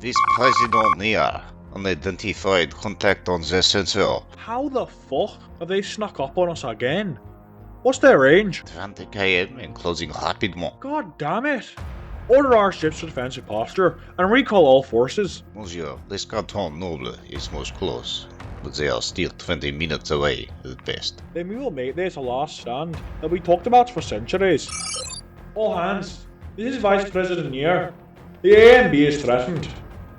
This president near unidentified contact on the sensor. How the fuck have they snuck up on us again? What's their range? 20 km and closing rapidement. God damn it! Order our ships to defensive posture and recall all forces. Monsieur, l'Escadron Noble is most close, but they are still 20 minutes away at best. Then we will make this a last stand that we talked about for centuries. All hands, this is Vice President Near. The AMB is threatened,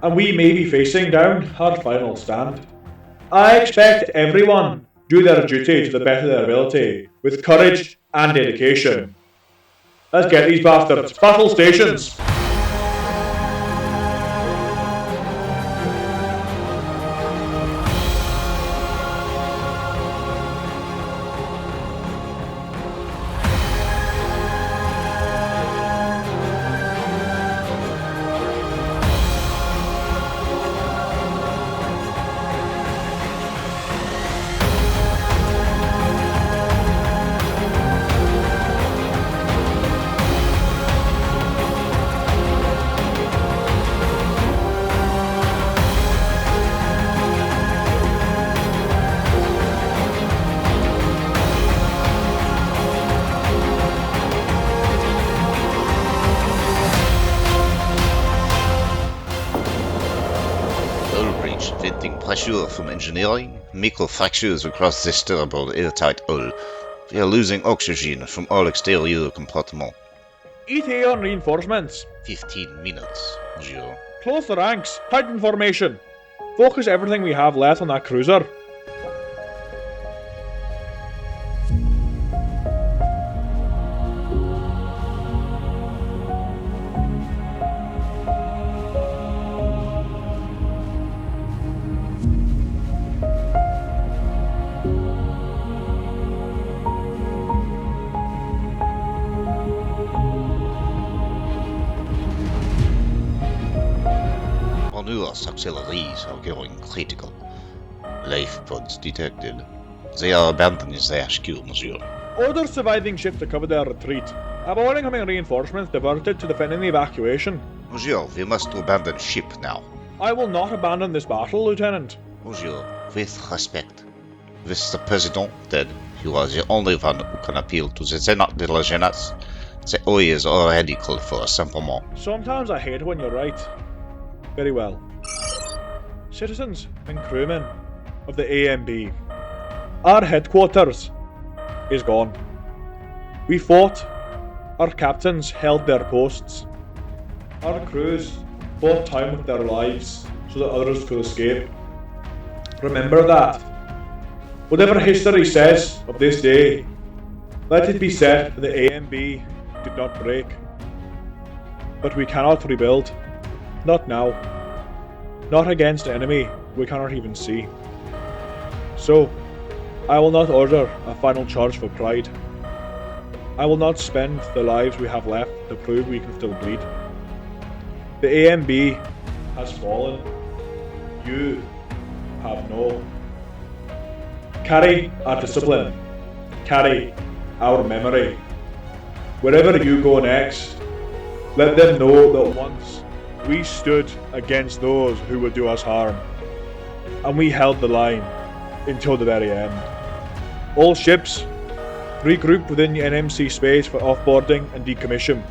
and we may be facing down our final stand. I expect everyone do their duty to the best of their ability, with courage and dedication. Let's get these bastards. Battle stations! Venting pressure from engineering, microfractures across this terrible airtight hull. We are losing oxygen from all exterior compartments. ETA on reinforcements. 15 minutes, monsieur. Close the ranks. Tighten formation. Focus everything we have left on that cruiser. Earth's auxiliaries are going critical. Life pods detected. They are abandoning their HQ, monsieur. Order surviving ships to cover their retreat. Avoid incoming reinforcements diverted to defending the evacuation. Monsieur, we must abandon ship now. I will not abandon this battle, Lieutenant. Monsieur, with respect. With the President dead, you are the only one who can appeal to the Senate de la Jeunesse. The OE is already called for simplement. Sometimes I hate when you're right. Very well. Citizens and crewmen of the AMB, our headquarters is gone. We fought, our captains held their posts, our crews bought time with their lives so that others could escape. Remember that. Whatever history says of this day, let it be said that the AMB did not break. But we cannot rebuild. Not now. Not against an enemy we cannot even see. So, I will not order a final charge for pride. I will not spend the lives we have left to prove we can still bleed. The AMB has fallen. You have no. Carry our discipline. Carry our memory. Wherever you go next, let them know that once we stood against those who would do us harm, and we held the line until the very end. All ships regroup within the NMC space for offboarding and decommission.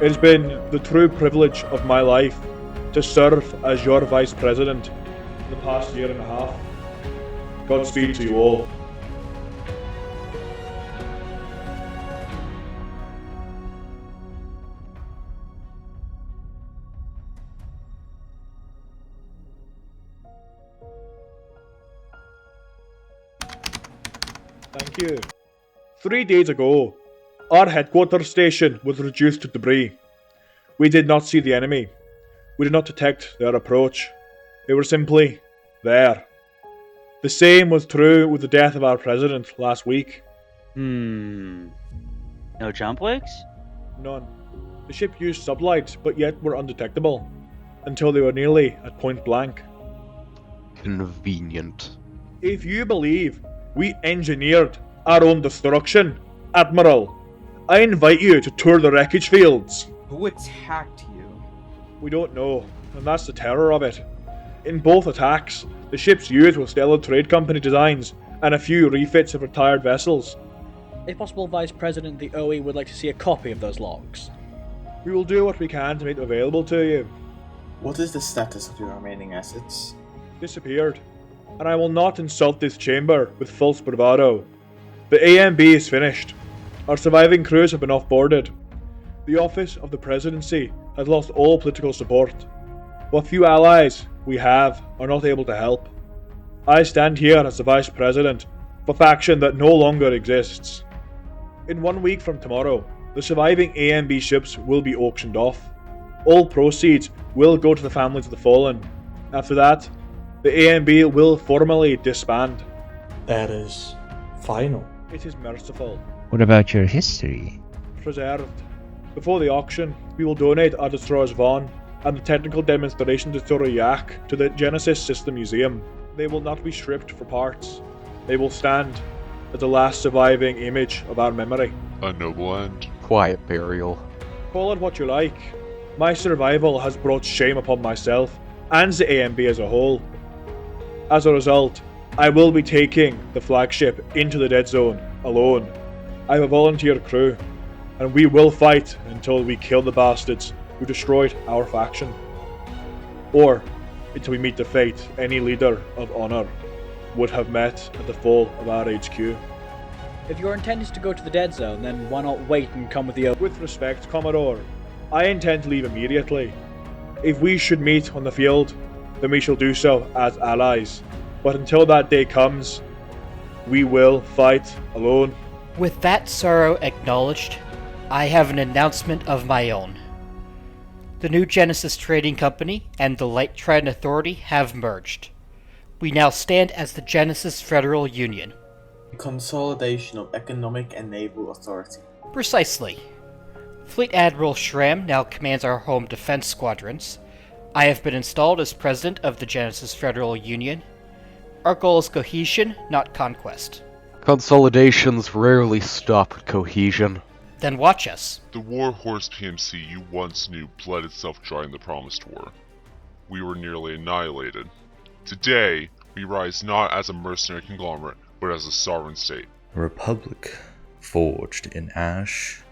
It has been the true privilege of my life to serve as your Vice President for the past year and a half. Godspeed to you all. Thank you. 3 days ago, our headquarters station was reduced to debris. We did not see the enemy. We did not detect their approach. They were simply there. The same was true with the death of our president last week. No jump wicks? None. The ship used sublights, but yet were undetectable, until they were nearly at point blank. Convenient. If you believe we engineered our own destruction, Admiral, I invite you to tour the wreckage fields. Who attacked you? We don't know. and that's the terror of it. In both attacks, the ships used were Stellar Trade Company designs, and a few refits of retired vessels. If possible, Vice President, the OE would like to see a copy of those logs. We will do what we can to make them available to you. What is the status of your remaining assets? Disappeared, and I will not insult this chamber with false bravado. The AMB is finished. Our surviving crews have been off-boarded. The office of the presidency has lost all political support. What few allies we have are not able to help. I stand here as the vice president of a faction that no longer exists. In 1 week from tomorrow, the surviving AMB ships will be auctioned off. All proceeds will go to the families of the fallen. After that, the AMB will formally disband. That is final. It is merciful. What about your history? Preserved. Before the auction, we will donate our destroyers Vaughn and the technical demonstration destroyer Yak to the Genesis System Museum. They will not be stripped for parts. They will stand as the last surviving image of our memory. A noble end. Quiet burial. Call it what you like. My survival has brought shame upon myself and the AMB as a whole. As a result, I will be taking the flagship into the Dead Zone alone. I have a volunteer crew, and we will fight until we kill the bastards who destroyed our faction. Or until we meet the fate any leader of honor would have met at the fall of our HQ. If your intent is to go to the Dead Zone, then why not wait and come with the OE? With respect, Commodore, I intend to leave immediately. If we should meet on the field, then we shall do so as allies. But until that day comes, we will fight alone. With that sorrow acknowledged, I have an announcement of my own. The new Genesis Trading Company and the Light Trident Authority have merged. We now stand as the Genesis Federal Union. Consolidation of economic and naval authority. Precisely. Fleet Admiral Schramm now commands our home defense squadrons. I have been installed as president of the Genesis Federal Union. Our goal is cohesion, not conquest. Consolidations rarely stop at cohesion. Then watch us. The Warhorse PMC you once knew bled itself dry in the Promised War. We were nearly annihilated. Today, we rise not as a mercenary conglomerate, but as a sovereign state. A republic forged in ash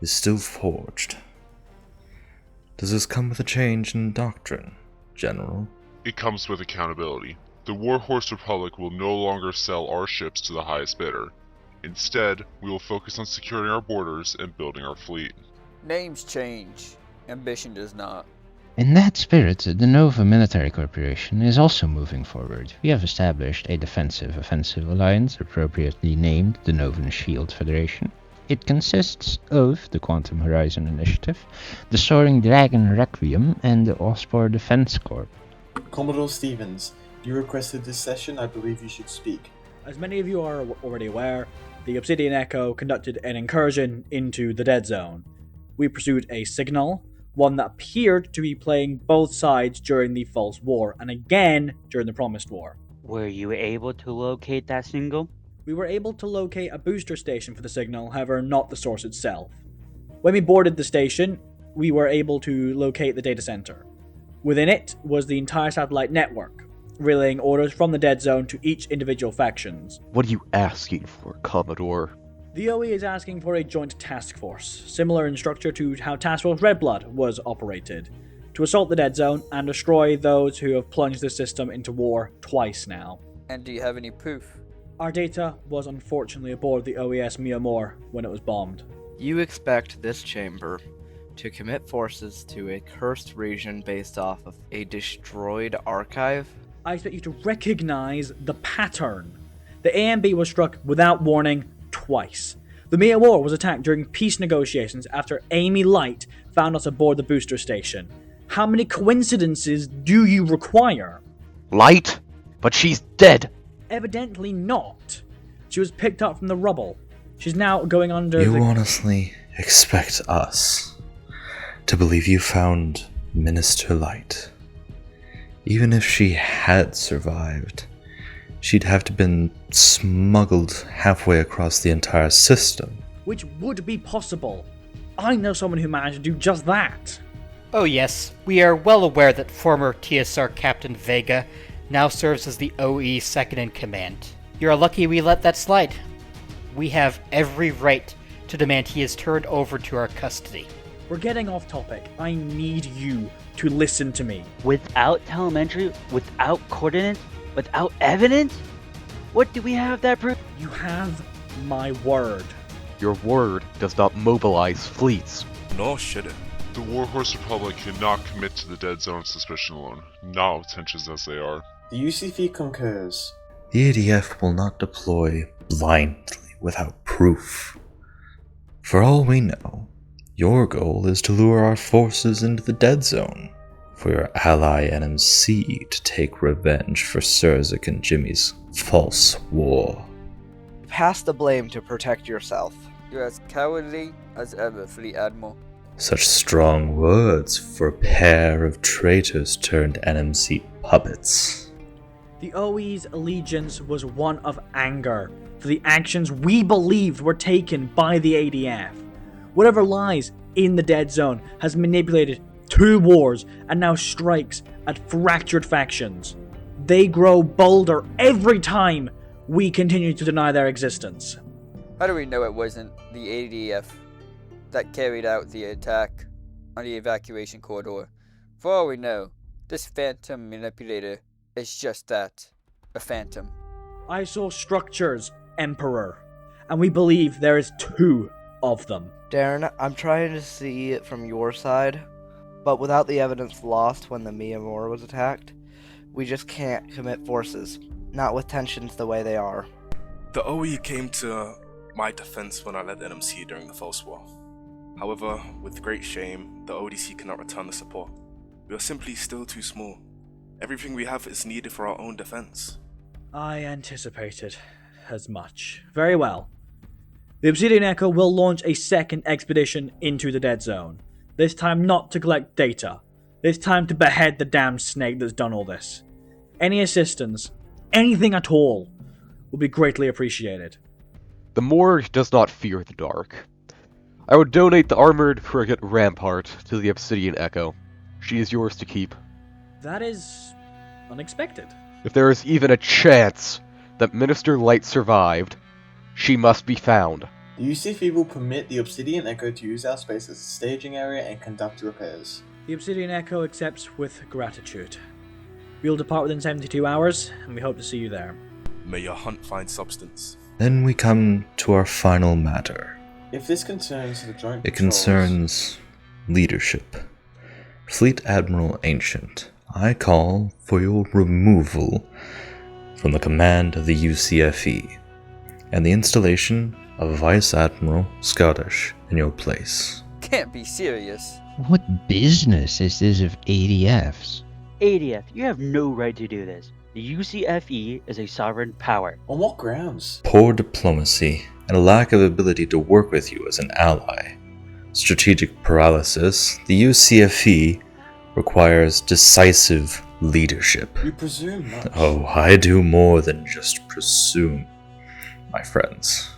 is still forged. Does this come with a change in doctrine, General? It comes with accountability. The Warhorse Republic will no longer sell our ships to the highest bidder. Instead, we will focus on securing our borders and building our fleet. Names change. Ambition does not. In that spirit, the Nova Military Corporation is also moving forward. We have established a defensive-offensive alliance appropriately named the Novan Shield Federation. It consists of the Quantum Horizon Initiative, the Soaring Dragon Requiem, and the Ospor Defense Corps. Commodore Stephens, you requested this session. I believe you should speak. As many of you are already aware, the Obsidian Echo conducted an incursion into the Dead Zone. We pursued a signal, one that appeared to be playing both sides during the False War, and again during the Promised War. Were you able to locate that signal? We were able to locate a booster station for the signal, however not the source itself. When we boarded the station, we were able to locate the data center. Within it was the entire satellite network, relaying orders from the Dead Zone to each individual factions. What are you asking for, Commodore? The OE is asking for a joint task force, similar in structure to how Task Force Red Blood was operated, to assault the Dead Zone and destroy those who have plunged the system into war twice now. And do you have any proof? Our data was unfortunately aboard the OES Miamor when it was bombed. You expect this chamber to commit forces to a cursed region based off of a destroyed archive? I expect you to recognize the pattern. The AMB was struck without warning twice. The Miamor was attacked during peace negotiations after Amy Light found us aboard the booster station. How many coincidences do you require? Light? But she's dead! Evidently not. She was picked up from the rubble. She's now going under You honestly expect us to believe you found Minister Light? Even if she had survived, she'd have to been smuggled halfway across the entire system. Which would be possible. I know someone who managed to do just that. Oh yes, we are well aware that former TSR Captain Vega now serves as the OE's second-in-command. You're lucky we let that slide. We have every right to demand he is turned over to our custody. We're getting off topic. I need you to listen to me. Without telemetry, without coordinates, without evidence? What do we have that proof? You have my word. Your word does not mobilize fleets. Nor should it. The Warhorse Republic cannot commit to the dead zone on suspicion alone, not with tensions as they are. The UCV concurs. The ADF will not deploy blindly without proof. For all we know, your goal is to lure our forces into the dead zone, for your ally NMC to take revenge for Surzik and Jimmy's false war. Pass the blame to protect yourself. You're as cowardly as ever, Fleet Admiral. Such strong words for a pair of traitors turned NMC puppets. The OE's allegiance was one of anger for the actions we believed were taken by the ADF. Whatever lies in the dead zone has manipulated 2 wars and now strikes at fractured factions. They grow bolder every time we continue to deny their existence. How do we know it wasn't the ADF that carried out the attack on the evacuation corridor? For all we know, this phantom manipulator is just that, a phantom. I saw structures, Emperor, and we believe there is 2 of them. Darren, I'm trying to see it from your side, but without the evidence lost when the Myanmar was attacked, we just can't commit forces, not with tensions the way they are. The OE came to my defense when I led NMC during the False War. However, with great shame, the ODC cannot return the support. We are simply still too small. Everything we have is needed for our own defense. I anticipated as much. Very well. The Obsidian Echo will launch a second expedition into the dead zone. This time not to collect data. This time to behead the damn snake that's done all this. Any assistance, anything at all, will be greatly appreciated. The Morgue does not fear the dark. I would donate the armored frigate Rampart to the Obsidian Echo. She is yours to keep. That is unexpected. If there is even a chance that Minister Light survived, she must be found. The UCV will permit the Obsidian Echo to use our space as a staging area and conduct repairs. The Obsidian Echo accepts with gratitude. We'll depart within 72 hours, and we hope to see you there. May your hunt find substance. Then we come to our final matter. If this concerns the joint It patrols, concerns leadership. Fleet Admiral Ancient, I call for your removal from the command of the UCFE and the installation of Vice Admiral Scottish in your place. Can't be serious. What business is this of ADF's? ADF, you have no right to do this. The UCFE is a sovereign power. On what grounds? Poor diplomacy and a lack of ability to work with you as an ally. Strategic paralysis, the UCFE requires decisive leadership. You presume much. Oh, I do more than just presume, my friends.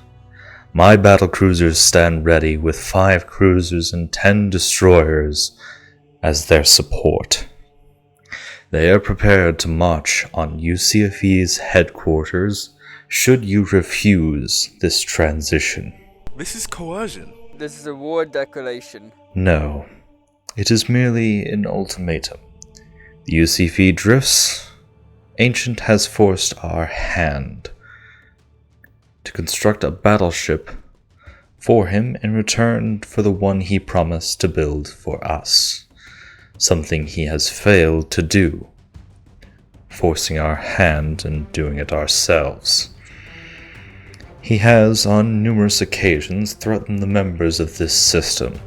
My battlecruisers stand ready with 5 cruisers and 10 destroyers as their support. They are prepared to march on UCFE's headquarters should you refuse this transition. This is coercion. This is a war declaration. No, it is merely an ultimatum. The UCFE drifts. Ancient has forced our hand to construct a battleship for him in return for the one he promised to build for us. Something he has failed to do, forcing our hand and doing it ourselves. He has on numerous occasions threatened the members of this system.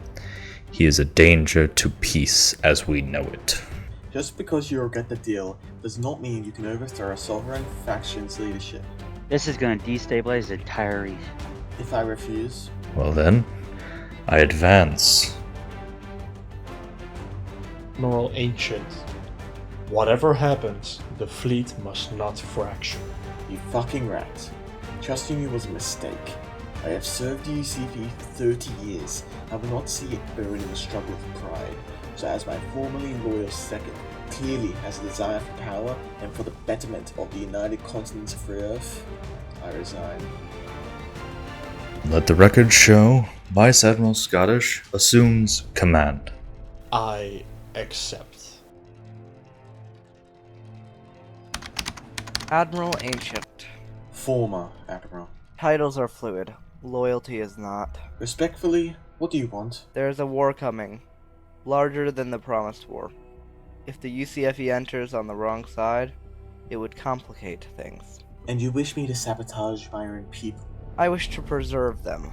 He is a danger to peace as we know it. Just because you will get the deal does not mean you can overthrow a sovereign faction's leadership. This is going to destabilize the entire region. If I refuse, Well then, I advance. Admiral Ancient, whatever happens, the fleet must not fracture. you fucking rat. Trusting you was a mistake. I have served the UCV for 30 years. I will not see it burn in a struggle of pride. So as my formerly loyal second clearly has a desire for power and for the betterment of the United Continents of Earth, I resign. Let the record show Vice Admiral Scottish assumes command. I accept. Admiral Ancient. Former Admiral. Titles are fluid. Loyalty is not. Respectfully, what do you want? There is a war coming. Larger than the promised war. If the UCFE enters on the wrong side, it would complicate things. And you wish me to sabotage my own people? I wish to preserve them,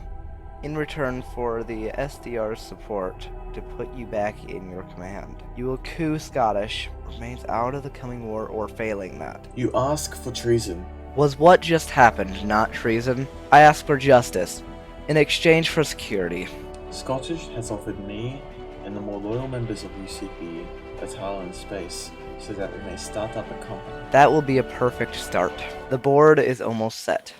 in return for the SDR's support to put you back in your command. You will coup Scottish, remains out of the coming war, or failing that. You ask for treason. Was what just happened not treason? I ask for justice, in exchange for security. Scottish has offered me and the more loyal members of UCB a tile in space, so that we may start up a company. That will be a perfect start. The board is almost set.